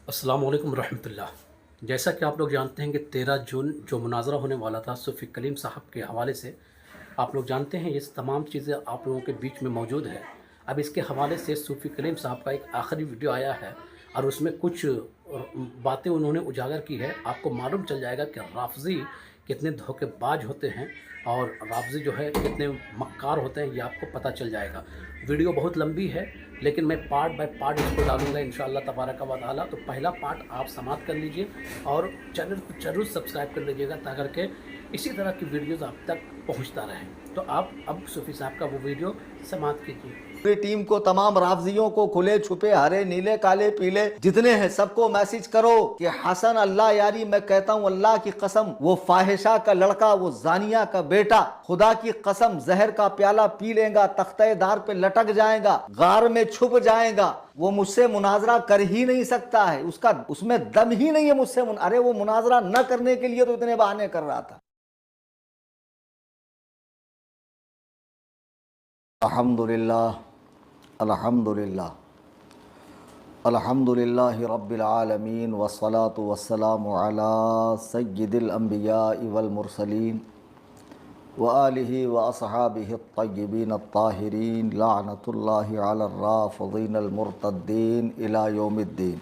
अस्सलाम वालेकुम रहमतुल्लाह। जैसा कि आप लोग जानते हैं कि 13 जून जो मुनाज़रा होने वाला था सूफ़ी कलीम साहब के हवाले से, आप लोग जानते हैं ये तमाम चीज़ें आप लोगों के बीच में मौजूद है। अब इसके हवाले से सूफ़ी कलीम साहब का एक आखिरी वीडियो आया है और उसमें कुछ बातें उन्होंने उजागर की है। आपको मालूम चल जाएगा कि राफ़ज़ी कितने धोखेबाज होते हैं और राफ़ज़ी जो है कितने मक्कार होते हैं, ये आपको पता चल जाएगा। वीडियो बहुत लंबी है, लेकिन मैं पार्ट बाय पार्ट इसको डालूँगा इंशाअल्लाह तबारक व तआला। तो पहला पार्ट आप समाप्त कर लीजिए और चैनल को ज़रूर सब्सक्राइब कर लीजिएगा ताकि के इसी तरह की वीडियोज़ आप तक पहुँचता रहे। तो आप अब सूफ़ी साहब का वो वीडियो समाप्त कीजिए। पूरी टीम को, तमाम राफजियों को, खुले छुपे, हरे नीले काले पीले जितने हैं, सबको मैसेज करो कि हसन अल्लाह यारी, मैं कहता हूँ अल्लाह की कसम, वो फाहिशा का लड़का, वो जानिया का बेटा, खुदा की कसम जहर का प्याला पी लेगा, तख्तेदार पे लटक जाएगा, गार में छुप जाएगा। वो मुझसे मुनाजरा कर ही नहीं सकता है, उसका उसमें दम ही नहीं है मुझसे। अरे वो मुनाजरा न करने के लिए तो इतने बहाने कर रहा था। अल्हम्दुलिल्लाह, अल्हम्दुलिल्लाह, अल्हम्दुलिल्लाहि रब्बिल आलमीन, वस्सलातु वस्सलामु अला सय्यिदिल अंबियाइ वल मुरसलीन व आलिहि व अस्हाबिहि अत्तय्यिबीन अत्ताहिरीन, लअनतुल्लाहि अलर राफ़िदीन अल मुर्तद्दीन इला यौमिद्दीन।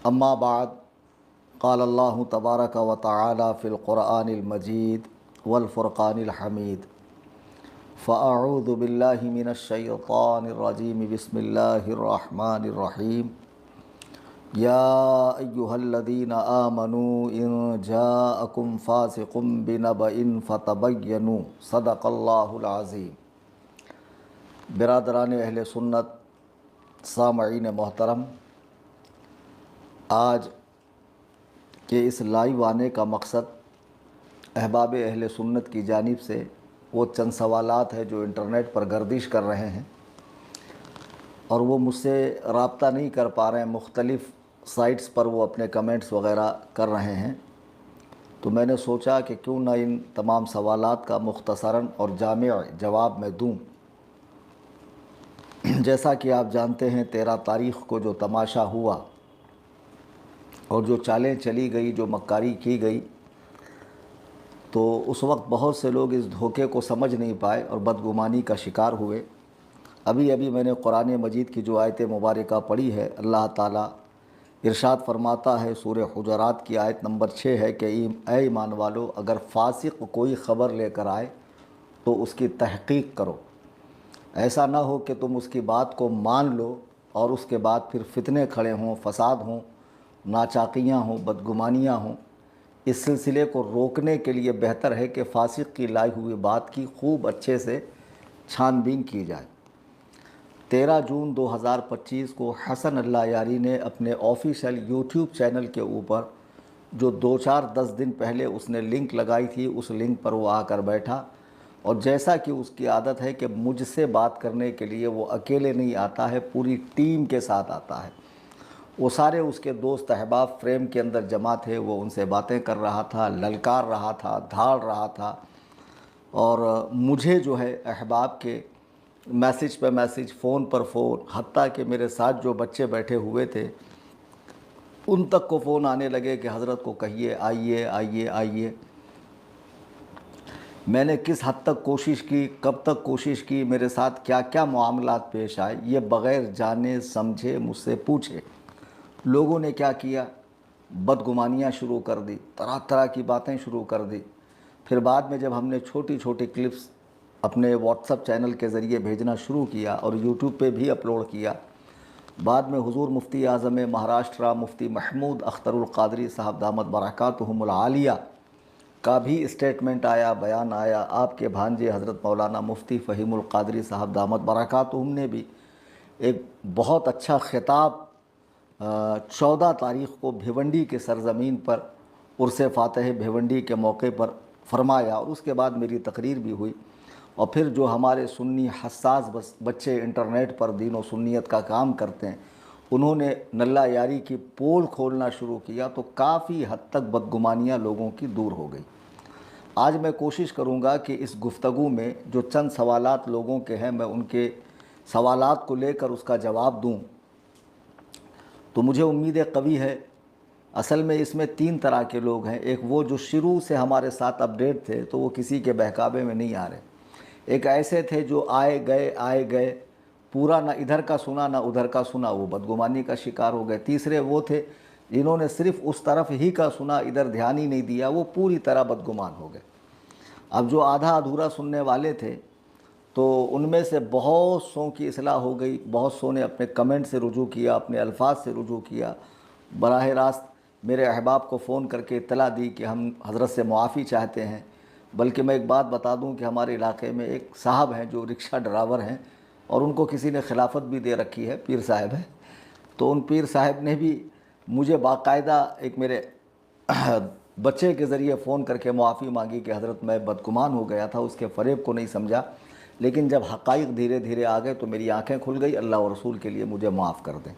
अम्मा बाद, क़ाल अल्लाहु तबारक व तआला फ़िल क़ुरआनिल मजीद वल फ़ुरक़ानिल हमीद, फ़अऊज़ु बिल्लाहि मिनश्शैतानिर्रजीम, बिस्मिल्लाहिर्रहमानिर्रहीम। या अय्युहल्लज़ीना आमनू इन जाअकुम फ़ासिक़ुम बिनबइन फ़तबय्यनू, सदक़ल्लाहुल अज़ीम। बिरादरान अहले सुन्नत, सामईन मोहतरम, आज के इस लाइव आने का मकसद अहबाब अहले सुन्नत की जानिब से वो चंद सवालात है जो इंटरनेट पर गर्दिश कर रहे हैं और वो मुझसे रब्ता नहीं कर पा रहे हैं। मुख्तलिफ़ साइट्स पर वो अपने कमेंट्स वग़ैरह कर रहे हैं, तो मैंने सोचा कि क्यों ना इन तमाम सवालात का मुख्तसरन और जामिअ जवाब मैं दूँ। जैसा कि आप जानते हैं, 13 तारीख़ को जो तमाशा हुआ और जो चालें चली गई, जो मक्कारी की गई, तो उस वक्त बहुत से लोग इस धोखे को समझ नहीं पाए और बदगुमानी का शिकार हुए। अभी अभी मैंने कुरान मजीद की जो आयत मुबारका पढ़ी है, अल्लाह ताला इरशाद फरमाता है, सूरह हुजरात की आयत नंबर 6 है कि ऐ ईमान वालो, अगर फासिक कोई ख़बर लेकर आए तो उसकी तहक़ीक़ करो। ऐसा ना हो कि तुम उसकी बात को मान लो और उसके बाद फिर फितने खड़े हों, फसाद हों, नाचाकियाँ हों, बदगुमानियाँ हों। इस सिलसिले को रोकने के लिए बेहतर है कि फासिक की लाई हुई बात की खूब अच्छे से छानबीन की जाए। 13 जून 2025 को हसन अल्लाह यारी ने अपने ऑफिशियल यूट्यूब चैनल के ऊपर जो 2-4-10 दिन पहले उसने लिंक लगाई थी, उस लिंक पर वो आकर बैठा और जैसा कि उसकी आदत है कि मुझसे बात करने के लिए वो अकेले नहीं आता है, पूरी टीम के साथ आता है। वो सारे उसके दोस्त अहबाब फ्रेम के अंदर जमा थे, वो उनसे बातें कर रहा था, ललकार रहा था, धाड़ रहा था और मुझे जो है अहबाब के मैसेज पे मैसेज, फ़ोन पर फ़ोन, हत्ता कि मेरे साथ जो बच्चे बैठे हुए थे उन तक को फ़ोन आने लगे कि हज़रत को कहिए आइए आइए आइए। मैंने किस हद तक कोशिश की, कब तक कोशिश की, मेरे साथ क्या क्या मामलात पेश आए, ये बग़ैर जाने समझे मुझसे पूछे। लोगों ने क्या किया, बदगुमानियाँ शुरू कर दी, तरह तरह की बातें शुरू कर दी। फिर बाद में जब हमने छोटी छोटी क्लिप्स अपने व्हाट्सएप चैनल के ज़रिए भेजना शुरू किया और यूट्यूब पे भी अपलोड किया, बाद में हुज़ूर मुफ्ती आज़म महाराष्ट्र मुफ्ती महमूद अख्तरुल क़ादरी साहब दामत बरकातुहुमुल आलिया का भी स्टेटमेंट आया, बयान आया। आपके भांजे हज़रत मौलाना मुफ्ती फ़हीमुल क़ादरी साहब दामत बरकातुहुम ने भी एक बहुत अच्छा खिताब 14 तारीख़ को भिवंडी के सरज़मीन पर उर्स फ़ातह भिवंडी के मौके पर फरमाया और उसके बाद मेरी तकरीर भी हुई। और फिर जो हमारे सुन्नी हसास बच्चे इंटरनेट पर दीन और सुन्नियत का काम करते हैं, उन्होंने नल्ला यारी की पोल खोलना शुरू किया, तो काफ़ी हद तक बदगुमानियाँ लोगों की दूर हो गई। आज मैं कोशिश करूँगा कि इस गुफ्तगू में जो चंद सवालात लोगों के हैं, मैं उनके सवालात को लेकर उसका जवाब दूँ तो मुझे उम्मीद कवी है। असल में इसमें 3 तरह के लोग हैं। एक वो जो शुरू से हमारे साथ अपडेट थे, तो वो किसी के बहकावे में नहीं आ रहे। एक ऐसे थे जो आए गए, पूरा ना इधर का सुना ना उधर का सुना, वो बदगुमानी का शिकार हो गए। तीसरे वो थे जिन्होंने सिर्फ उस तरफ ही का सुना, इधर ध्यान ही नहीं दिया, वो पूरी तरह बदगुमान हो गए। अब जो आधा अधूरा सुनने वाले थे, तो उनमें से बहुत सौ की इस्लाह हो गई। बहुत सौ ने अपने कमेंट से रुजू किया, अपने अल्फाज से रुजू किया, बराह रास्त मेरे अहबाब को फ़ोन करके इत्तला दी कि हम हज़रत से मुआफ़ी चाहते हैं। बल्कि मैं एक बात बता दूं कि हमारे इलाके में एक साहब हैं जो रिक्शा ड्राइवर हैं, और उनको किसी ने खिलाफत भी दे रखी है, पीर साहब है। तो उन पीर साहब ने भी मुझे बाकायदा एक मेरे बच्चे के ज़रिए फ़ोन करके मुआफ़ी मांगी कि हज़रत मैं बदगुमान हो गया था, उसके फ़रेब को नहीं समझा, लेकिन जब हक़ाइक़ धीरे धीरे आ गए तो मेरी आँखें खुल गई, अल्लाह और रसूल के लिए मुझे माफ़ कर दें।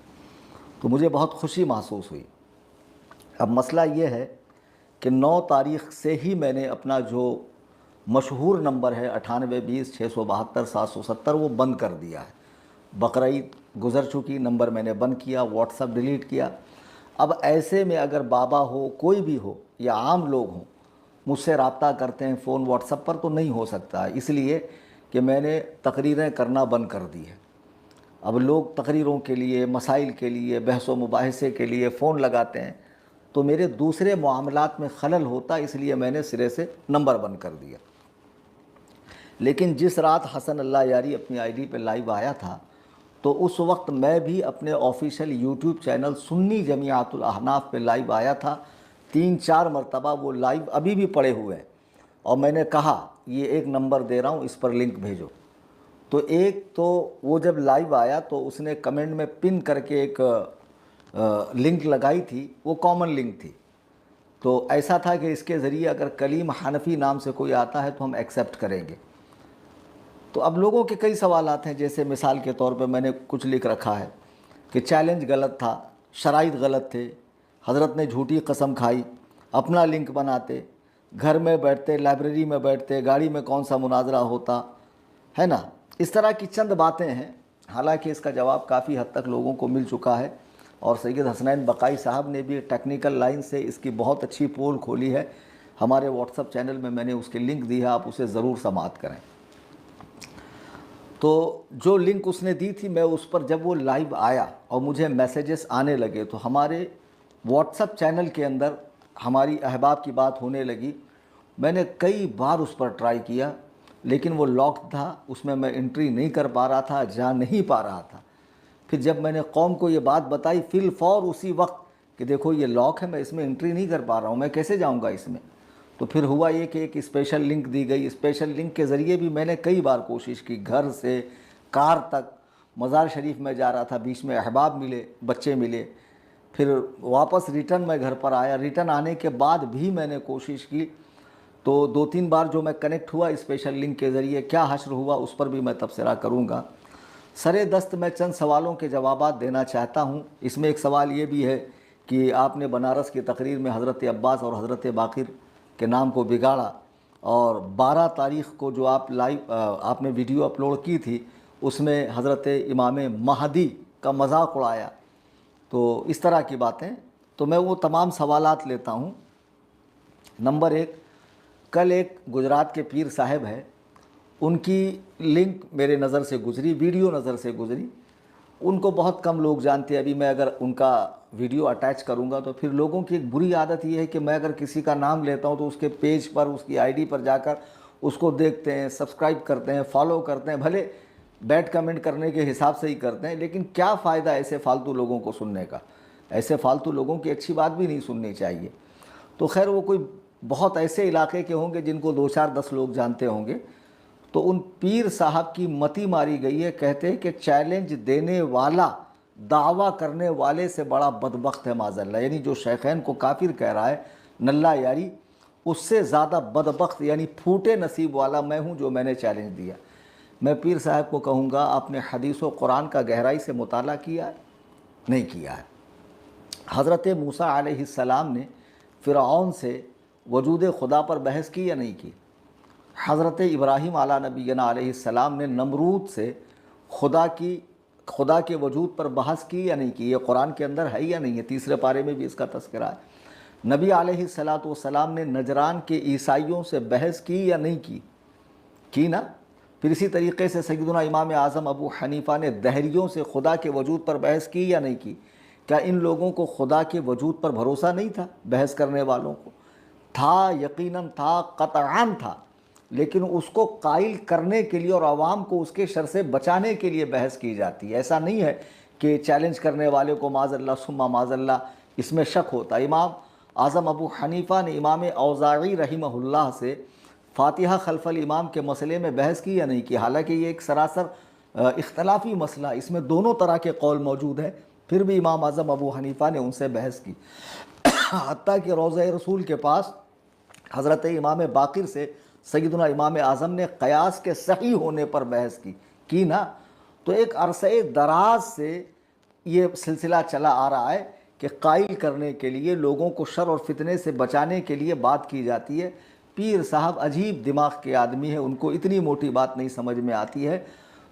तो मुझे बहुत खुशी महसूस हुई। अब मसला ये है कि 9 तारीख़ से ही मैंने अपना जो मशहूर नंबर है 9820-672-770 वो बंद कर दिया है। बकरीद गुज़र चुकी, नंबर मैंने बंद किया, व्हाट्सअप डिलीट किया। अब ऐसे में अगर बाबा हो, कोई भी हो या आम लोग हों, मुझसे रब्ता करते हैं फ़ोन व्हाट्सअप पर, तो नहीं हो सकता, इसलिए कि मैंने तकरीरें करना बंद कर दी है। अब लोग तकरीरों के लिए, मसाइल के लिए, बहस व मुबाहिसे के लिए फ़ोन लगाते हैं, तो मेरे दूसरे मामलात में खलल होता, इसलिए मैंने सिरे से नंबर बंद कर दिया। लेकिन जिस रात हसन अल्लाह यारी अपनी आईडी पे लाइव आया था, तो उस वक्त मैं भी अपने official YouTube channel Sunni Jamiatul Ahnaf पे लाइव आया था। 3-4 मरतबा वो लाइव अभी भी पड़े हुए हैं, और मैंने कहा ये एक नंबर दे रहा हूँ, इस पर लिंक भेजो। तो एक तो वो जब लाइव आया तो उसने कमेंट में पिन करके एक लिंक लगाई थी, वो कॉमन लिंक थी। तो ऐसा था कि इसके ज़रिए अगर कलीम हनफी नाम से कोई आता है तो हम एक्सेप्ट करेंगे। तो अब लोगों के कई सवालात हैं, जैसे मिसाल के तौर पे मैंने कुछ लिख रखा है कि चैलेंज गलत था, शराइत गलत थे, हज़रत ने झूठी कसम खाई, अपना लिंक बनाते, घर में बैठते, लाइब्रेरी में बैठते, गाड़ी में कौन सा मुनाजरा होता है ना। इस तरह की चंद बातें हैं। हालांकि इसका जवाब काफ़ी हद तक लोगों को मिल चुका है, और सैयद हसनैन बकाई साहब ने भी टेक्निकल लाइन से इसकी बहुत अच्छी पोल खोली है। हमारे व्हाट्सअप चैनल में मैंने उसकी लिंक दी है, आप उसे ज़रूर समाअत करें। तो जो लिंक उसने दी थी, मैं उस पर जब वो लाइव आया और मुझे मैसेजेस आने लगे, तो हमारे व्हाट्सएप चैनल के अंदर हमारी अहबाब की बात होने लगी। मैंने कई बार उस पर ट्राई किया, लेकिन वो लॉक था, उसमें मैं एंट्री नहीं कर पा रहा था, जा नहीं पा रहा था। फिर जब मैंने कौम को ये बात बताई फिल फौर उसी वक्त कि देखो ये लॉक है, मैं इसमें एंट्री नहीं कर पा रहा हूँ, मैं कैसे जाऊँगा इसमें। तो फिर हुआ ये कि एक स्पेशल लिंक दी गई। स्पेशल लिंक के ज़रिए भी मैंने कई बार कोशिश की, घर से कार तक, मज़ार शरीफ में जा रहा था, बीच में अहबाब मिले, बच्चे मिले, फिर वापस रिटर्न मैं घर पर आया। रिटर्न आने के बाद भी मैंने कोशिश की, तो 2-3 बार जो मैं कनेक्ट हुआ स्पेशल लिंक के ज़रिए, क्या हश्र हुआ उस पर भी मैं तबसरा करूँगा। सरे दस्त मैं चंद सवालों के जवाबात देना चाहता हूँ। इसमें एक सवाल ये भी है कि आपने बनारस की तकरीर में हज़रत अब्बास और हज़रत बाक़िर के नाम को बिगाड़ा, और 12 तारीख़ को जो आप लाइव आपने वीडियो अपलोड की थी, उसमें हज़रत इमाम महदी का मजाक उड़ाया। तो इस तरह की बातें, तो मैं वो तमाम सवालात लेता हूँ। नंबर 1, कल एक गुजरात के पीर साहब है, उनकी लिंक मेरे नज़र से गुज़री, वीडियो नज़र से गुज़री। उनको बहुत कम लोग जानते हैं। अभी मैं अगर उनका वीडियो अटैच करूंगा तो फिर लोगों की एक बुरी आदत ये है कि मैं अगर किसी का नाम लेता हूं तो उसके पेज पर, उसकी आईडी पर जाकर उसको देखते हैं, सब्सक्राइब करते हैं, फॉलो करते हैं। भले बैड कमेंट करने के हिसाब से ही करते हैं, लेकिन क्या फ़ायदा ऐसे फालतू लोगों को सुनने का। ऐसे फालतू लोगों की अच्छी बात भी नहीं सुननी चाहिए। तो खैर वो कोई बहुत ऐसे इलाके के होंगे जिनको 2-4-10 लोग जानते होंगे। तो उन पीर साहब की मती मारी गई है। कहते हैं कि चैलेंज देने वाला दावा करने वाले से बड़ा बदबख्त है माज़अल्लाह। यानी जो शेखैन को काफिर कह रहा है नल्ला यारी, उससे ज़्यादा बदबख्त यानी फूटे नसीब वाला मैं हूँ जो मैंने चैलेंज दिया। मैं पीर साहब को कहूँगा, आपने हदीस व कुरान का गहराई से मुताला किया है? नहीं किया है। हज़रत मूसा अलैहिस्सलाम ने फ़िरऔन से वजूद खुदा पर बहस की या नहीं की? हज़रत इब्राहीम अला नबीना अलैहिस्सलाम ने नमरूद से खुदा की खुदा के वजूद पर बहस की या नहीं की? ये कुरान के अंदर है या नहीं है? तीसरे पारे में भी इसका तस्करा है। नबी अलैहिस्सलातु वस्सलाम ने नजरान के ईसाइयों से बहस की या नहीं की? की ना। फिर इसी तरीके से सैयदना इमाम आज़म अबू हनीफ़ा ने दहरियों से खुदा के वजूद पर बहस की या नहीं की? क्या इन लोगों को खुदा के वजूद पर भरोसा नहीं था? बहस करने वालों को था, यकीनन था, कतआन था, लेकिन उसको कायल करने के लिए और आवाम को उसके शर से बचाने के लिए बहस की जाती है। ऐसा नहीं है कि चैलेंज करने वाले को माज़ल्ला सुम्मा माज़ल्ला इसमें शक होता। इमाम आज़म अबू हनीफ़ा ने इमाम औज़ाई रहिमहुल्लाह से फ़ातिहा खल्फ़ल इमाम के मसले में बहस की या नहीं की? हालांकि ये एक सरासर इख्तलाफी मसला, इसमें दोनों तरह के कौल मौजूद हैं, फिर भी इमाम आज़म अबू हनीफ़ा ने उनसे बहस की। हत्ता कि रोज़ा रसूल के पास हज़रत इमाम बाक़िर से सैयदना इमाम आज़म ने क़यास के सही होने पर बहस की ना। तो एक अरसे दराज से ये सिलसिला चला आ रहा है कि कायल करने के लिए, लोगों को शर और फितने से बचाने के लिए बात की जाती है। पीर साहब अजीब दिमाग के आदमी है, उनको इतनी मोटी बात नहीं समझ में आती है।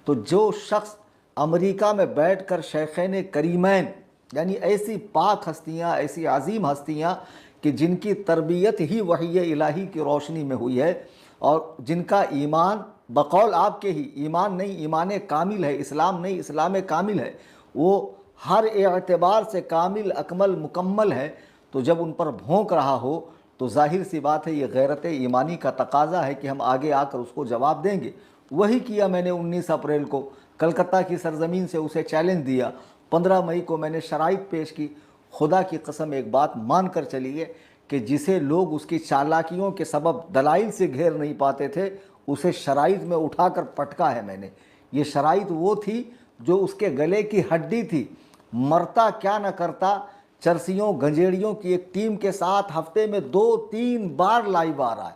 तो जो शख्स अमेरिका में बैठ कर शेखैन करीमैन, यानी ऐसी पाक हस्तियाँ, ऐसी अजीम हस्तियाँ कि जिनकी तरबियत ही वही इलाही की रोशनी में हुई है और जिनका ईमान बकौल आपके ही ईमान नहीं, ईमान कामिल है, इस्लाम नहीं, इस्लाम कामिल है, वो हर एतबार से कामिल, अकमल, मुकम्मल है, तो जब उन पर भोंक रहा हो तो जाहिर सी बात है ये गैरत ईमानी का तकाजा है कि हम आगे आकर उसको जवाब देंगे। वही किया मैंने 19 अप्रैल को कलकत्ता की सरजमीन से उसे चैलेंज दिया। 15 मई को मैंने शराइत पेश की। खुदा की कसम एक बात मान कर चलिए कि जिसे लोग उसकी चालाकियों के सबब दलाइल से घेर नहीं पाते थे, उसे शराइत में उठाकर पटका है मैंने। ये शराइत वो थी जो उसके गले की हड्डी थी। मरता क्या न करता, चरसियों गंजेड़ियों की एक टीम के साथ हफ्ते में 2-3 बार लाइव आ रहा है।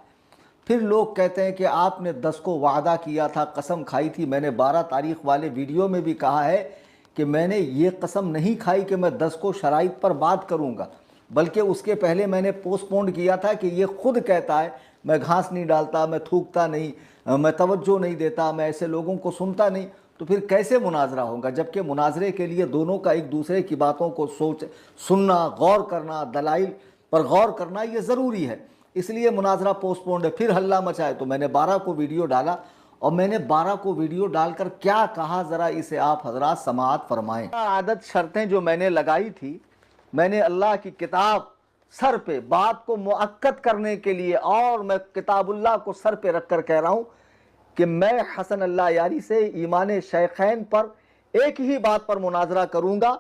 फिर लोग कहते हैं कि आपने 10 को वादा किया था, कसम खाई थी। मैंने 12 तारीख वाले वीडियो में भी कहा है कि मैंने ये कसम नहीं खाई कि मैं 10 को शराइत पर बात करूंगा, बल्कि उसके पहले मैंने पोस्टपोन किया था कि ये खुद कहता है मैं घास नहीं डालता, मैं थूकता नहीं, मैं तवज्जो नहीं देता, मैं ऐसे लोगों को सुनता नहीं। तो फिर कैसे मुनाजरा होगा? जबकि मुनाजरे के लिए दोनों का एक दूसरे की बातों को सुनना, गौर करना, दलाइल पर गौर करना ये ज़रूरी है। इसलिए मुनाजरा पोस्टपोन्ड है। फिर हल्ला मचाए तो मैंने 12 को वीडियो डाला, और मैंने 12 को वीडियो डालकर क्या कहा, ज़रा इसे आप हजरात समाअत फरमाएँ। आदत शर्तें जो मैंने लगाई थी, मैंने अल्लाह की किताब सर पे बात को मुअक्कद करने के लिए, और मैं किताबुल्लाह को सर पे रख कर कह रहा हूँ कि मैं हसन अल्लाह यारी से ईमान शेखैन पर एक ही बात पर मुनाजरा करूँगा,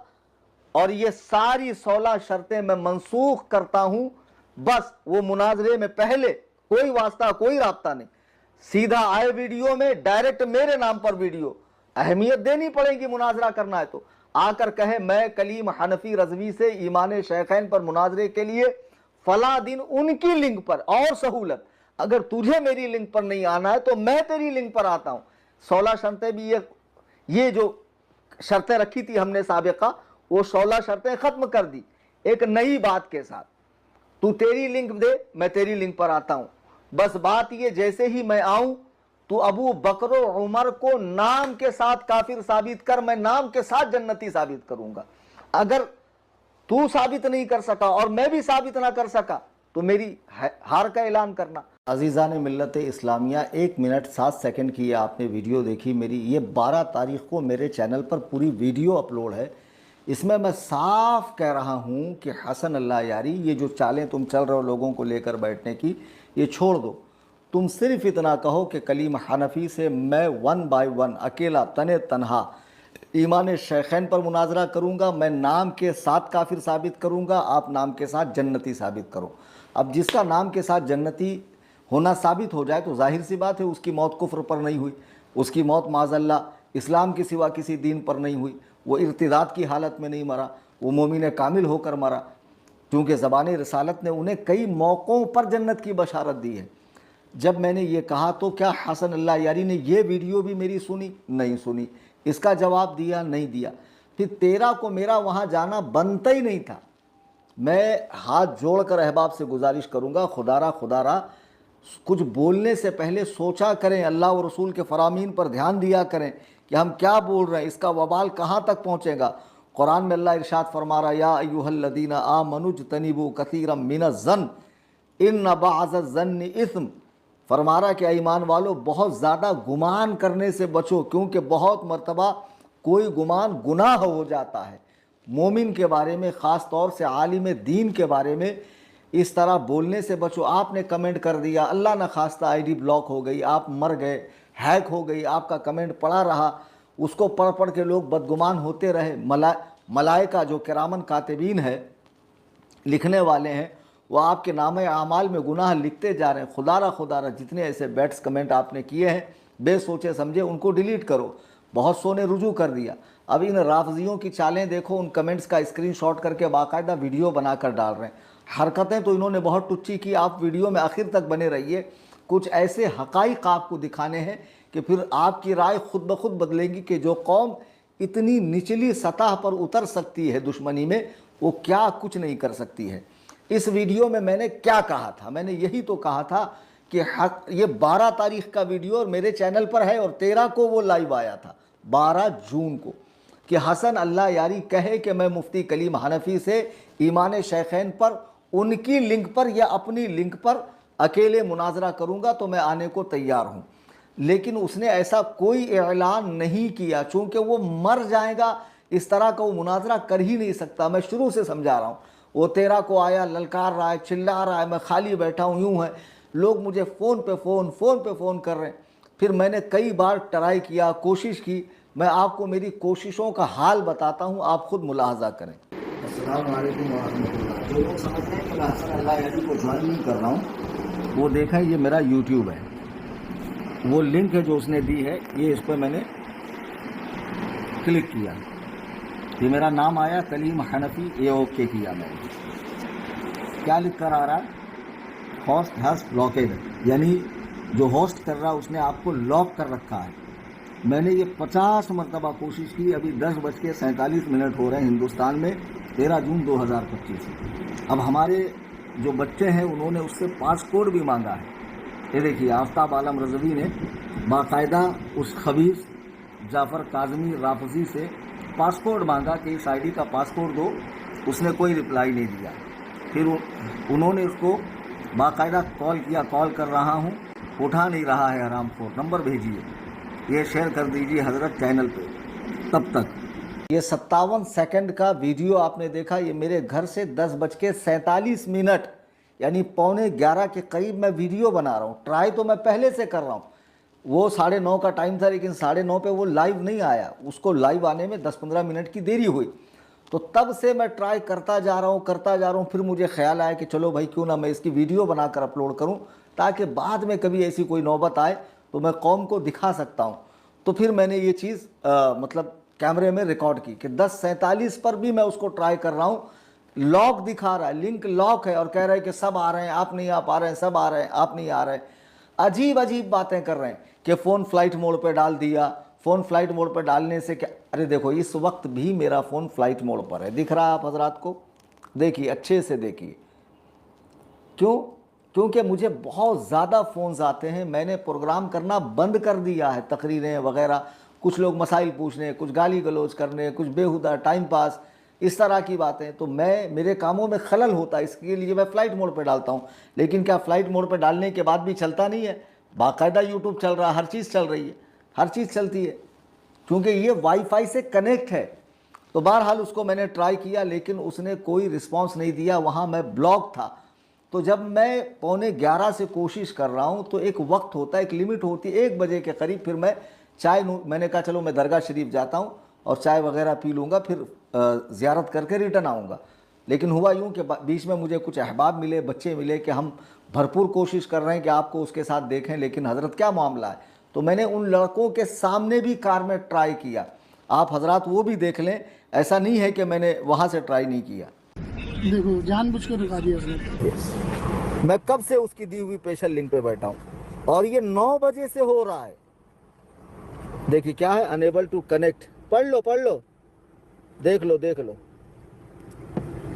और ये सारी 16 शर्तें मैं मनसूख करता हूँ। बस वो मुनाजरे में पहले कोई वास्ता, कोई राब्ता नहीं, सीधा आए वीडियो में, डायरेक्ट मेरे नाम पर वीडियो। अहमियत देनी पड़ेगी, मुनाजरा करना है तो आकर कहे मैं कलीम हनफी रजवी से ईमान शेखैन पर मुनाजरे के लिए फला दिन उनकी लिंक पर, और सहूलत अगर तुझे मेरी लिंक पर नहीं आना है तो मैं तेरी लिंक पर आता हूं। 16 शर्तें भी ये जो शर्तें रखी थी हमने साबिका, वो 16 शर्तें खत्म कर दी एक नई बात के साथ। तू तेरी लिंक दे, मैं तेरी लिंक पर आता हूं। बस बात ये, जैसे ही मैं आऊं तू अबू बकर उमर को नाम के साथ काफिर साबित कर, मैं नाम के साथ जन्नती साबित करूंगा। अगर तू साबित नहीं कर सका और मैं भी साबित ना कर सका तो मेरी हार का ऐलान करना। अजीज़ान मिल्लत इस्लामिया, 1 मिनट 7 सेकंड की आपने वीडियो देखी मेरी। ये 12 तारीख़ को मेरे चैनल पर पूरी वीडियो अपलोड है। इसमें मैं साफ कह रहा हूँ कि हसन अल्लाह यारी, ये जो चालें तुम चल रहे हो लोगों को लेकर बैठने की, ये छोड़ दो। तुम सिर्फ इतना कहो कि कलीम हनफी से मैं 1 बाय 1 अकेला तने तनहा ईमान शेखैन पर मुनाजरा करूँगा। मैं नाम के साथ काफिर साबित करूँगा, आप नाम के साथ जन्नती साबित करो। अब जिसका नाम के साथ जन्नती होना साबित हो जाए तो जाहिर सी बात है उसकी मौत कुफ्र पर नहीं हुई, उसकी मौत माज़ल्ला इस्लाम के सिवा किसी दीन पर नहीं हुई, वो इर्तिदाद की हालत में नहीं मरा, वो मोमिन कामिल होकर मरा, क्योंकि ज़बान रिसालत ने उन्हें कई मौक़ों पर जन्नत की बशारत दी है। जब मैंने ये कहा तो क्या हसन अल्लाह यारी ने ये वीडियो भी मेरी सुनी? नहीं सुनी। इसका जवाब दिया? नहीं दिया। फिर 13 को मेरा वहाँ जाना बनता ही नहीं था। मैं हाथ जोड़कर अहबाब से गुजारिश करूँगा, खुदारा कुछ बोलने से पहले सोचा करें, अल्लाह और रसूल के फरामीन पर ध्यान दिया करें कि हम क्या बोल रहे हैं, इसका वबाल कहाँ तक पहुँचेगा। कुरान में अल्लाह इरशाद फरमा रहा है, या अय्युहल्लज़ीना आमनुज्तनिबू कसीरम मिनज़्ज़न इन्न बअज़-ज़न्नि इस्म। फरमा रहा कि ईमान वालों, बहुत ज़्यादा गुमान करने से बचो, क्योंकि बहुत मर्तबा कोई गुमान गुनाह हो जाता है। मोमिन के बारे में, ख़ास तौर से आलिम दीन के बारे में इस तरह बोलने से बचो। आपने कमेंट कर दिया, अल्लाह न खास्ता आईडी ब्लॉक हो गई, आप मर गए, हैक हो गई, आपका कमेंट पड़ा रहा, उसको पढ़ पढ़ के लोग बदगुमान होते रहे। मलाइका जो किरामन कातिबीन है, लिखने वाले हैं, वो आपके नाम आमाल में गुनाह लिखते जा रहे हैं। खुदारा जितने ऐसे बैट्स कमेंट आपने किए हैं बेसोचे समझे, उनको डिलीट करो। बहुत सौ ने रुजू कर दिया। अब इन राफजियों की चालें देखो, उन कमेंट्स का स्क्रीनशॉट करके बाकायदा वीडियो बनाकर डाल रहे हैं। हरकतें तो इन्होंने बहुत टुच्ची की। आप वीडियो में आखिर तक बने रहिए, कुछ ऐसे हकाइक आपको दिखाने हैं कि फिर आपकी राय खुद ब खुद बदलेगी कि जो कौम इतनी निचली सतह पर उतर सकती है दुश्मनी में, वो क्या कुछ नहीं कर सकती है। इस वीडियो में मैंने क्या कहा था? मैंने यही तो कहा था कि ये 12 तारीख का वीडियो और मेरे चैनल पर है, और 13 को वो लाइव आया था, 12 जून को, कि हसन अल्लाह यारी कहे कि मैं मुफ्ती कलीम हनफी से ईमान शैखैन पर, उनकी लिंक पर या अपनी लिंक पर अकेले मुनाजरा करूंगा तो मैं आने को तैयार हूं। लेकिन उसने ऐसा कोई ऐलान नहीं किया, चूंकि वो मर जाएगा, इस तरह का वो मुनाजरा कर ही नहीं सकता। मैं शुरू से समझा रहा हूँ। वो 13 को आया, ललकार रहा है, चिल्ला रहा है, मैं खाली बैठा हूँ, यूँ है। लोग मुझे फ़ोन पे फ़ोन कर रहे हैं। फिर मैंने कई बार ट्राई किया, कोशिश की। मैं आपको मेरी कोशिशों का हाल बताता हूँ, आप खुद मुलाहजा करें। अस्सलाम वालेकुम व रहमतुल्लाह। जो लोग समझते हैं कि मैं हसन अल्लाह यारी को ज्वाइन नहीं कर रहा हूँ, वो देखें, ये मेरा यूट्यूब है, वो लिंक है जो उसने दी है, ये इस पर मैंने क्लिक किया, ये मेरा नाम आया कलीम हनफी, ये ओके किया मैंने। क्या लिख कर आ रहा है? होस्ट हैज़ ब्लॉकेड, यानी जो होस्ट कर रहा है उसने आपको लॉक कर रखा है। मैंने ये 50 मरतबा कोशिश की। अभी 10:47 हो रहे हैं हिंदुस्तान में, 13 जून 2025। अब हमारे जो बच्चे हैं उन्होंने उससे पासकोड भी मांगा है। ये देखिए, आफ्ताब आलम रज़वी ने बाकायदा उस खबीस जाफ़र काज़मी राफजी से पासपोर्ट मांगा कि इस आईडी का पासपोर्ट दो। उसने कोई रिप्लाई नहीं दिया। फिर उन्होंने उसको बाकायदा कॉल किया, कॉल कर रहा हूँ, उठा नहीं रहा है हरामखोर, नंबर भेजिए, ये शेयर कर दीजिए हज़रत चैनल पे। तब तक ये 57 सेकंड का वीडियो आपने देखा। ये मेरे घर से 10:47 यानी 10:45 के करीब मैं वीडियो बना रहा हूँ। ट्राई तो मैं पहले से कर रहा हूँ। वो 9:30 का टाइम था, लेकिन 9:30 पे वो लाइव नहीं आया। उसको लाइव आने में 10-15 मिनट की देरी हुई। तो तब से मैं ट्राई करता जा रहा हूँ। फिर मुझे ख्याल आया कि चलो भाई, क्यों ना मैं इसकी वीडियो बनाकर अपलोड करूँ, ताकि बाद में कभी ऐसी कोई नौबत आए तो मैं कौम को दिखा सकता हूँ। तो फिर मैंने ये चीज़ मतलब कैमरे में रिकॉर्ड की कि 10:47 पर भी मैं उसको ट्राई कर रहा हूँ। लॉक दिखा रहा है, लिंक लॉक है, और कह रहे हैं कि सब आ रहे हैं, आप नहीं आ पा रहे हैं, सब आ रहे हैं, आप नहीं आ रहे हैं। अजीब अजीब बातें कर रहे हैं कि फ़ोन फ्लाइट मोड पे डाल दिया। फ़ोन फ्लाइट मोड पर डालने से क्या? अरे देखो, इस वक्त भी मेरा फ़ोन फ्लाइट मोड पर है, दिख रहा है आप हजरात को? देखिए, अच्छे से देखिए। क्यों? क्योंकि मुझे बहुत ज़्यादा फ़ोन्स आते हैं। मैंने प्रोग्राम करना बंद कर दिया है, तकरीरें वगैरह। कुछ लोग मसाइल पूछने, कुछ गाली गलौज करने, कुछ बेहुदा टाइम पास, इस तरह की बातें। तो मेरे कामों में खलल होता है, इसके लिए मैं फ़्लाइट मोड पे डालता हूँ। लेकिन क्या फ़्लाइट मोड पे डालने के बाद भी चलता नहीं है? बाकायदा यूट्यूब चल रहा है, हर चीज़ चल रही है, हर चीज़ चलती है, क्योंकि ये वाईफाई से कनेक्ट है। तो बहरहाल उसको मैंने ट्राई किया, लेकिन उसने कोई रिस्पॉन्स नहीं दिया। वहाँ मैं ब्लॉक था। तो जब मैं 10:45 से कोशिश कर रहा हूँ, तो एक वक्त होता है, एक लिमिट होती है, 1 बजे के करीब। फिर मैं मैंने कहा चलो मैं दरगाह शरीफ जाता हूँ और चाय वगैरह पी लूँगा, फिर ज़ियारत करके रिटर्न आऊँगा। लेकिन हुआ यूँ कि बीच में मुझे कुछ अहबाब मिले, बच्चे मिले कि हम भरपूर कोशिश कर रहे हैं कि आपको उसके साथ देखें, लेकिन हज़रत क्या मामला है। तो मैंने उन लड़कों के सामने भी कार में ट्राई किया। आप हज़रात वो भी देख लें, ऐसा नहीं है कि मैंने वहाँ से ट्राई नहीं किया। देखो, जानबूझ के रुका दिया उसने। मैं कब से उसकी दी हुई स्पेशल लिंक पे बैठा हूँ, और ये 9 बजे से हो रहा है। देखिए क्या है, अनेबल टू कनेक्ट। पढ़ लो, देख लो,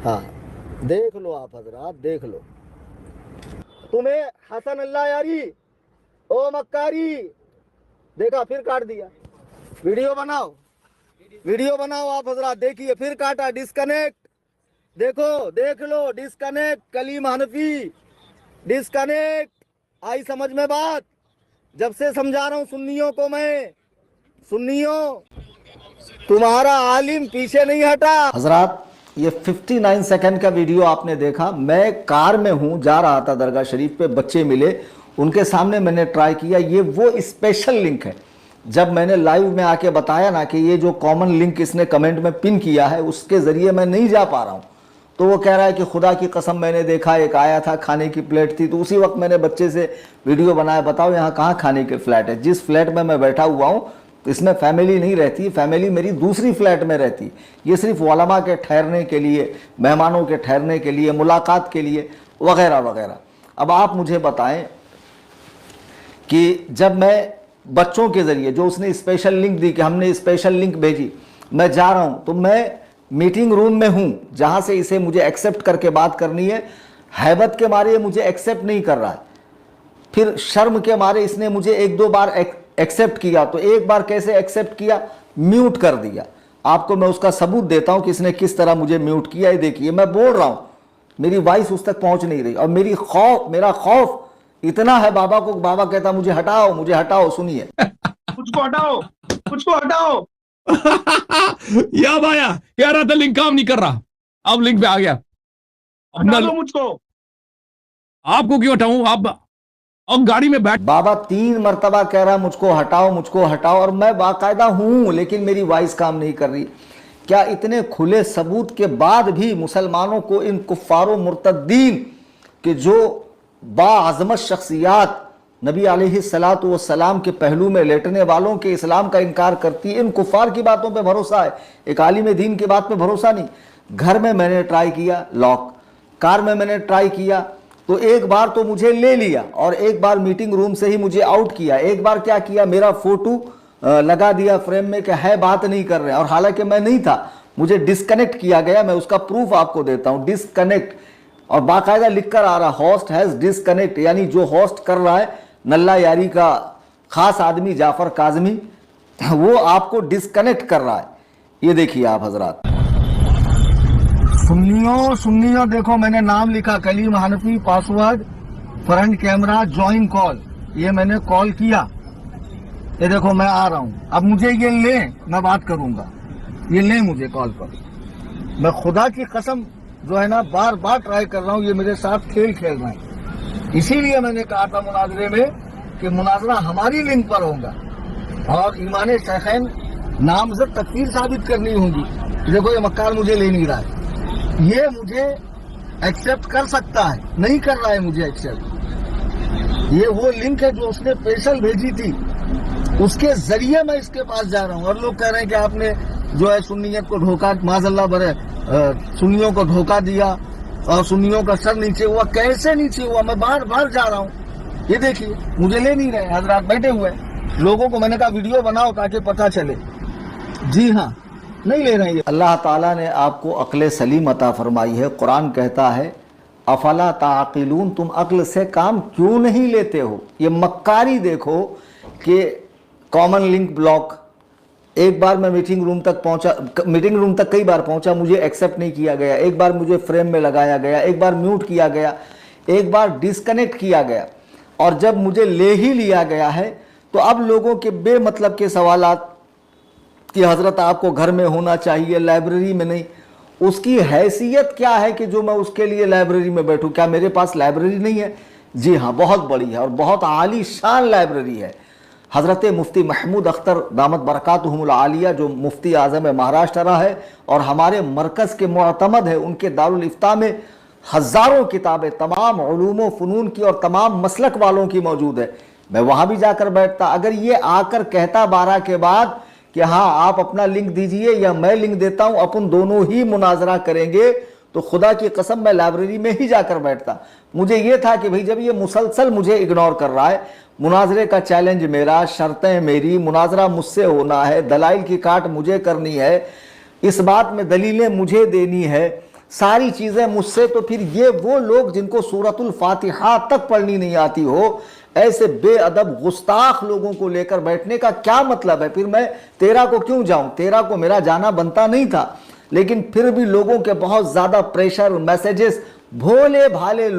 हाँ देख लो आप हजरात, देख लो। तुम्हें हसन अल्लाह यारी, ओ मक्कारी, देखा फिर काट दिया। वीडियो बनाओ, वीडियो बनाओ आप हजरात, देखिए फिर काटा, डिस्कनेक्ट, देखो देख लो, डिस्कनेक्ट, कलीम हनफी, डिस्कनेक्ट। आई समझ में बात? जब से समझा रहा हूं सुन्नियों को मैं, सुन्नियों तुम्हारा आलिम पीछे नहीं हटा। हजरात ये 59 सेकंड का वीडियो आपने देखा। मैं कार में हूं, जा रहा था दरगाह शरीफ पे, बच्चे मिले, उनके सामने मैंने ट्राई किया। ये वो स्पेशल लिंक है, जब मैंने लाइव में आके बताया ना कि ये जो कॉमन लिंक इसने कमेंट में पिन किया है, उसके जरिए मैं नहीं जा पा रहा हूं, तो वो कह रहा है कि खुदा की कसम मैंने देखा, एक आया था, खाने की प्लेट थी। तो उसी वक्त मैंने बच्चे से वीडियो बनाया, बताओ यहाँ कहाँ खाने के फ्लैट है। जिस फ्लैट में मैं बैठा हुआ हूँ इसमें फैमिली नहीं रहती, फैमिली मेरी दूसरी फ्लैट में रहती। ये सिर्फ उलमा के ठहरने के लिए, मेहमानों के ठहरने के लिए, मुलाकात के लिए, वगैरह वगैरह। अब आप मुझे बताएं कि जब मैं बच्चों के ज़रिए, जो उसने स्पेशल लिंक दी कि हमने स्पेशल लिंक भेजी, मैं जा रहा हूँ, तो मैं मीटिंग रूम में हूँ जहाँ से इसे मुझे एक्सेप्ट करके बात करनी है। हैबत के मारे मुझे एक्सेप्ट नहीं कर रहा है, फिर शर्म के मारे इसने मुझे एक दो बार एक्सेप्ट किया, तो एक बार कैसे एक्सेप्ट किया, म्यूट कर दिया। आपको मैं उसका सबूत देता हूं कि इसने किस तरह मुझे म्यूट किया। ये देखिए, मैं बोल रहा हूं, मेरी वॉइस उस तक पहुंच नहीं रही, और मेरा खौफ इतना है बाबा को, बाबा कहता मुझे हटाओ, मुझे हटाओ। सुनिए, मुझको हटाओ, मुझको हटाओ। या भाया कह रहा था लिंक काम नहीं कर रहा, अब लिंक पे आ गया। हटा दो मुझको। आपको क्यों हटाऊं, आप अब गाड़ी में बैठ। बाबा 3 मरतबा कह रहा मुझको हटाओ, मुझको हटाओ, और मैं बाकायदा हूं, लेकिन मेरी वॉइस काम नहीं कर रही। क्या इतने खुले सबूत के बाद भी मुसलमानों को, इन कुफ्फारों मुर्तद्दीन के जो बाअज़मत शख्सियात नबी अलैहिस्सलातु वस्सलाम के पहलू में लेटने वालों के इस्लाम का इनकार करती है, इन कुफ्फार की बातों पे भरोसा है, एक आलिम दीन की बात पे भरोसा नहीं। घर में मैंने ट्राई किया लॉक, कार में मैंने ट्राई किया, तो एक बार तो मुझे ले लिया, और एक बार मीटिंग रूम से ही मुझे आउट किया। एक बार क्या किया, मेरा फोटो लगा दिया फ्रेम में कि है बात नहीं कर रहे हैं, और हालांकि मैं नहीं था, मुझे डिस्कनेक्ट किया गया। मैं उसका प्रूफ आपको देता हूं, डिस्कनेक्ट, और बाकायदा लिखकर आ रहा, होस्ट हैज डिस्कनेक्ट, यानी जो होस्ट कर रहा है नल्ला यारी का खास आदमी जाफर काजमी, वो आपको डिस्कनेक्ट कर रहा है। ये देखिए आप हजरात, सुन्नियों देखो, मैंने नाम लिखा Kaleem Hanafi, password front camera join call, ये मैंने कॉल किया। ये देखो मैं आ रहा हूं, अब मुझे ये ले, मैं बात करूंगा, ये ले मुझे कॉल पर। मैं खुदा की कसम जो है ना, बार बार ट्राई कर रहा हूं, ये मेरे साथ खेल खेल रहे हैं। इसीलिए मैंने कहा था मुनाजरे में कि मुनाजरा हमारी लिंक पर होगा, और ईमान शैखैन नामजद तकफीर साबित करनी होगी। देखो ये मक्कार मुझे ले नहीं रहा है, ये मुझे एक्सेप्ट कर सकता है, नहीं कर रहा है मुझे एक्सेप्ट। ये वो लिंक है जो उसने स्पेशल भेजी थी, उसके जरिए मैं इसके पास जा रहा हूँ। और लोग कह रहे हैं कि आपने जो है सुन्नियत को धोखा, माज़अल्लाह बरे, सुन्नियों को धोखा दिया और सुन्नियों का सर नीचे हुआ। कैसे नीचे हुआ, मैं बार बार जा रहा हूँ। ये देखिए मुझे ले नहीं रहे, हजरात बैठे हुए हैं। लोगों को मैंने कहा वीडियो बनाओ ताकि पता चले, जी हाँ नहीं ले रहे हैं। अल्लाह ताला ने आपको अक्ल सलीम अता फरमाई है। कुरान कहता है अफला ताक़िलून, तुम अक्ल से काम क्यों नहीं लेते हो। ये मक्कारी देखो कि कॉमन लिंक ब्लॉक, एक बार मैं मीटिंग रूम तक पहुंचा, मीटिंग रूम तक कई बार पहुंचा, मुझे एक्सेप्ट नहीं किया गया। एक बार मुझे फ्रेम में लगाया गया, एक बार म्यूट किया गया, एक बार डिस्कनेक्ट किया गया, और जब मुझे ले ही लिया गया है तो अब लोगों के बेमतलब के सवालात कि हज़रत आपको घर में होना चाहिए, लाइब्रेरी में नहीं। उसकी हैसियत क्या है कि जो मैं उसके लिए लाइब्रेरी में बैठूं। क्या मेरे पास लाइब्रेरी नहीं है? जी हाँ, बहुत बड़ी है और बहुत आली शान लाइब्रेरी है। हज़रत मुफ्ती महमूद अख्तर दामत बरकातुहुमुल आलिया, जो मुफ्ती आज़म महाराष्ट्र रहा है और हमारे मरकज़ के मुअतमद है, उनके दारुल इफ्ता में हज़ारों किताबें तमाम उलूम व फ़नून की और तमाम मसलक वालों की मौजूद है। मैं वहाँ भी जाकर बैठता। अगर ये आकर कहता 12 के बाद कि हाँ आप अपना लिंक दीजिए या मैं लिंक देता हूँ, अपन दोनों ही मुनाजरा करेंगे, तो खुदा की कसम मैं लाइब्रेरी में ही जाकर बैठता। मुझे ये था कि भाई जब ये मुसलसल मुझे इग्नोर कर रहा है, मुनाजरे का चैलेंज मेरा, शर्तें मेरी, मुनाजरा मुझसे होना है, दलाइल की काट मुझे करनी है, इस बात में दलीलें मुझे देनी है, सारी चीज़ें मुझसे, तो फिर ये वो लोग जिनको सूरतुल फातिहा तक पढ़नी नहीं आती हो, ऐसे बेअदब गुस्ताख लोगों को लेकर बैठने का क्या मतलब है? फिर मैं तेरा को क्यों जाऊं? तेरा को मेरा जाना बनता नहीं था, लेकिन फिर भी लोगों के बहुत ज़्यादा प्रेशर, मैसेजेस, भोले भाले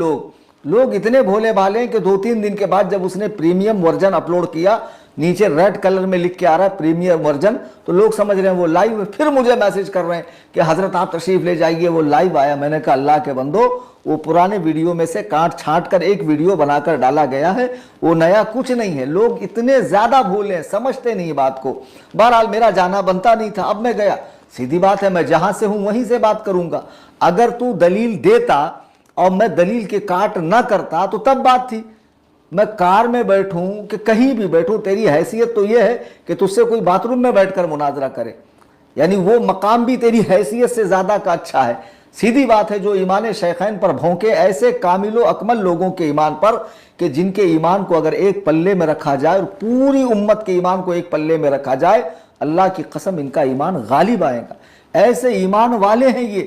लोग इतने भोले भाले हैं कि 2-3 दिन के बाद जब उसने प्रीमियम वर्जन अपलोड किया, नीचे रेड कलर में लिख के आ रहा है प्रीमियम वर्जन, तो लोग समझ रहे हैं वो लाइव है। फिर मुझे मैसेज कर रहे हैं कि हजरत आप तशरीफ ले जाइए, वो लाइव आया। मैंने कहा अल्लाह के बंदो, वो पुराने वीडियो में से काट छांट कर एक वीडियो बनाकर डाला गया है, वो नया कुछ नहीं है। लोग इतने ज्यादा भोले हैं, समझते नहीं बात को। बहरहाल मेरा जाना बनता नहीं था, अब मैं गया। सीधी बात है, मैं जहां से हूं वहीं से बात करूंगा। अगर तू दलील देता और मैं दलील के काट ना करता तो तब बात थी। मैं कार में बैठूं कि कहीं भी बैठूं, तेरी हैसियत तो यह है कि तुझसे कोई बाथरूम में बैठकर मुनाजरा करे, यानी वो मकाम भी तेरी हैसियत से ज्यादा का अच्छा है। सीधी बात है, जो ईमान शेखैन पर भौंके, ऐसे कामिलो अकमल लोगों के ईमान पर कि जिनके ईमान को अगर एक पल्ले में रखा जाए और पूरी उम्मत के ईमान को एक पल्ले में रखा जाए, अल्लाह की कसम इनका ईमान गालिब आएगा। ऐसे ईमान वाले हैं ये,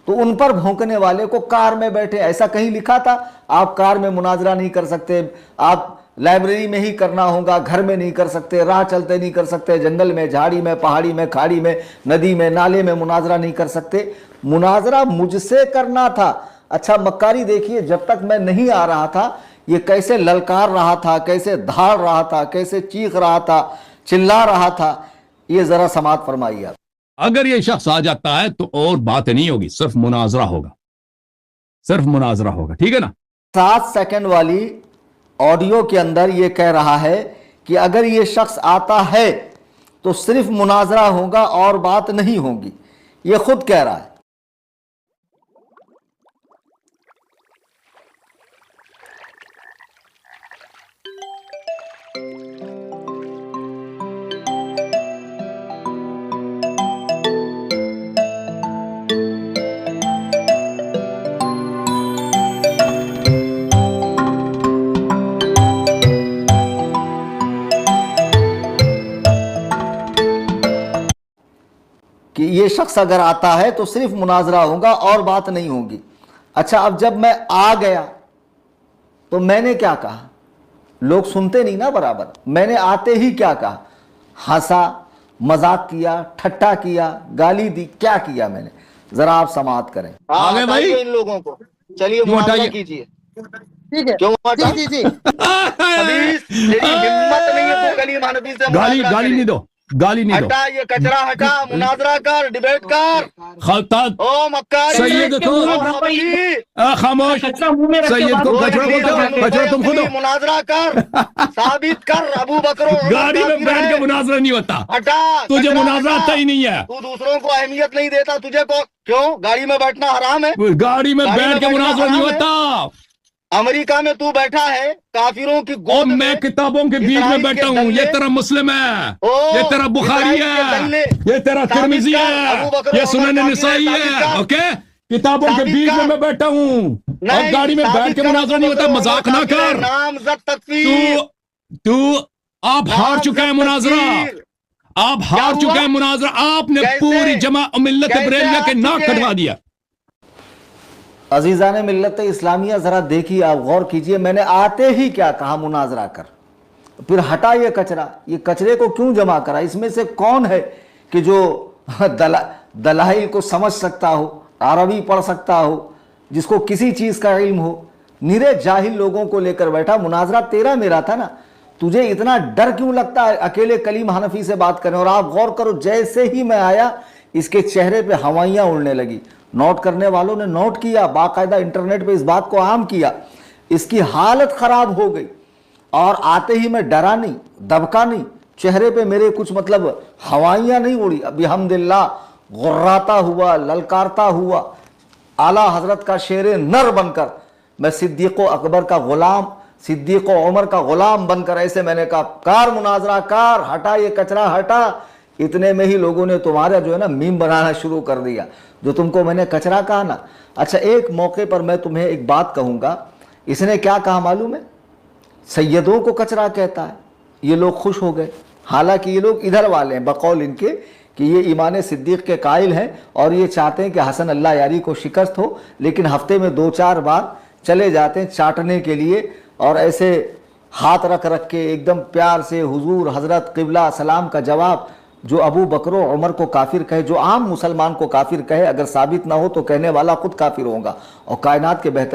तो उन पर भौंकने वाले को कार में बैठे, ऐसा कहीं लिखा था आप कार में मुनाजरा नहीं कर सकते, आप लाइब्रेरी में ही करना होगा, घर में नहीं कर सकते, राह चलते नहीं कर सकते, जंगल में, झाड़ी में, पहाड़ी में, खाड़ी में, नदी में, नाले में मुनाजरा नहीं कर सकते। मुनाजरा मुझसे करना था। अच्छा मक्कारी देखिए, जब तक मैं नहीं आ रहा था ये कैसे ललकार रहा था, कैसे धाड़ रहा था, कैसे चीख रहा था, चिल्ला रहा था, ये जरा समात फरमाइए आप। अगर ये शख्स आ जाता है तो और बात नहीं होगी, सिर्फ मुनाजरा होगा, सिर्फ मुनाजरा होगा, ठीक है ना। 7 सेकंड वाली ऑडियो के अंदर ये कह रहा है कि अगर ये शख्स आता है तो सिर्फ मुनाजरा होगा और बात नहीं होगी, ये खुद कह रहा है। कि ये शख्स अगर आता है तो सिर्फ मुनाजरा होगा और बात नहीं होगी। अच्छा, अब जब मैं आ गया तो मैंने क्या कहा? लोग सुनते नहीं ना बराबर। मैंने आते ही क्या कहा? हंसा, मजाक किया, ठट्टा किया, गाली दी, क्या किया मैंने? जरा आप समाअत करें। आ गए भाई इन लोगों को, चलिए क्यों मुआवजा हटाइए? कीजिए। ठीक है, क्यों हटा? जी जी जी। अभी तेरी हिम्मत नहीं है तो कलीम हनफी से गाली मुनाजरा गाली करे। नहीं दो, गाली नहीं दो। हटा ये कचरा, हटा, मुनाजरा कर, डिबेट कर। खलतात ओ मक्कारी, सैयद को ओ हबशी, खामोश, सैयद को कचरा बोलते हो, कचरा तुम खुद हो। मुनाजरा कर, साबित कर अबू बकर और उमर गाड़ी में काफिर बैठ है। के मुनाजरा नहीं होता, हटा, तुझे कचरा मुनाजरा हटा। आता ही नहीं है। तू दूसरों को अहमियत नहीं देता, तुझे को क्यों? गाड़ी में बैठना हराम है। गाड़ी में बैठ के बैठना मुनाजरा नहीं हराम है। होता। अमेरिका में तू बैठा है, काफिरों की और गोद मैं में किताबों के बीच में इसराइल बैठा के हूँ। दल्ले- ये तेरा मुस्लिम है, ओ, ये तेरा बुखारी इसराइल के है, दल्ले ये तेरा साबित तिरमिजी कर, है, अबू बकर ये और सुनन उमर निसाई काफिर है, है। साबित कर। ओके, किताबों के साबित बीच कर। में मैं बैठा हूँ और नहीं, गाड़ी में बैठ साबित के कर, मुनाजरा नहीं होता। अबू बकर मजाक और ना उमर काफिर है, कर। नामजद तकफीर, तू आप हार चुका है नामजद मुनाजरा, तकफीर। आप हार हुआ? चुका है मुनाजरा। आपने कैसे? पूरी जमा मिल्लत कैसे बरेलिया के हार नाक चुके? कटवा दिया। अजीज़ान मिल्लत इस्लामिया, ज़रा देखिए, आप गौर कीजिए, मैंने आते ही क्या कहा? मुनाजरा कर। फिर हटा ये कचरा, ये कचरे को क्यों जमा करा? इसमें से कौन है कि जो दलाइल को समझ सकता हो, अरबी पढ़ सकता हो, जिसको किसी चीज़ का इल्म हो? निरे जाहिल लोगों को लेकर बैठा। मुनाजरा तेरा मेरा था ना, तुझे इतना डर क्यों लगता है अकेले कलीम हनफी से बात करें? और आप गौर करो, जैसे ही मैं आया इसके चेहरे पे हवाइयाँ उड़ने लगी। नोट करने वालों ने नोट किया, बाकायदा इंटरनेट पे इस बात को आम किया। इसकी हालत खराब हो गई। और आते ही मैं डरा नहीं, दबका नहीं, चेहरे पे मेरे कुछ मतलब हवाइयाँ नहीं उड़ी। अभी हमदिल्ला गुर्राता हुआ, ललकारता हुआ, आला हजरत का शेर नर बनकर मैं सिद्दीक़ अकबर का गुलाम, सिद्दीक़ उमर का गुलाम बनकर ऐसे मैंने कहा, कार मुनाजरा कार, हटा ये कचरा हटा। इतने में ही लोगों ने तुम्हारा जो है ना मीम बनाना शुरू कर दिया, जो तुमको मैंने कचरा कहा ना। अच्छा, एक मौके पर मैं तुम्हें एक बात कहूँगा। इसने क्या कहा मालूम है? सैयदों को कचरा कहता है। ये लोग खुश हो गए, हालांकि ये लोग इधर वाले हैं, बकौल इनके कि ये ईमान सिद्दीक के कायल हैं और ये चाहते हैं कि हसन अल्लाह यारी को शिकस्त हो, लेकिन हफ्ते में 2-4 बार चले जाते हैं चाटने के लिए और ऐसे हाथ रख रख के एकदम प्यार से हुजूर, हज़रत, क़िबला, सलाम का जवाब जो अबू बकर और उमर को काफिर कहे, जो आम मुसलमान को काफिर कहे, अगर साबित ना हो तो कहने वाला खुद काफिर होगा। और कायनात के बेहतर